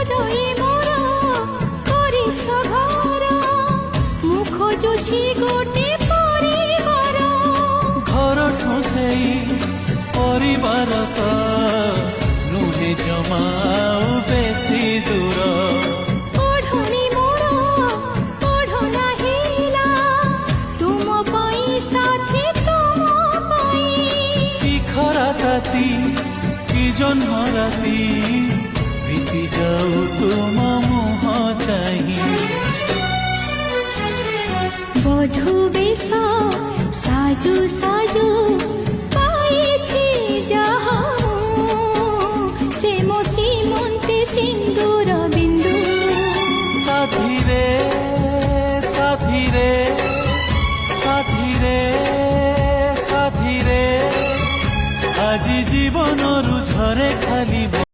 ହୃଦୟେ ମୋର କରିଛ ଘର ମୁଁ ଖୋଜୁଛି ଗୋଟେ ପରିବାର ଘରଠୁ ସେଇ ପରିବାର ତ ନୁହେଁ ଜମା ଆଉ ବେଶୀ ଦୂର ଓଢ଼ଣୀ ମୋର ଓଢ଼ଣା ହେଲା ତୁମ ପାଇଁ ସାଥୀ ତୁମ ପାଇଁ କି ଖରା ତାତି କି ଜହ୍ନ ରାତି ବିତି ଯାଉ ତୁମ ମୁହଁ ଚାହିଁ বধূ বেশ সাজু সাজু পাইছি যাহা সে মসি মন্তে সিন্দুর বিন্দু সাথীরে সাথীরে সাথীরে সাথীরে আজি জীবনরু ঝরে খালি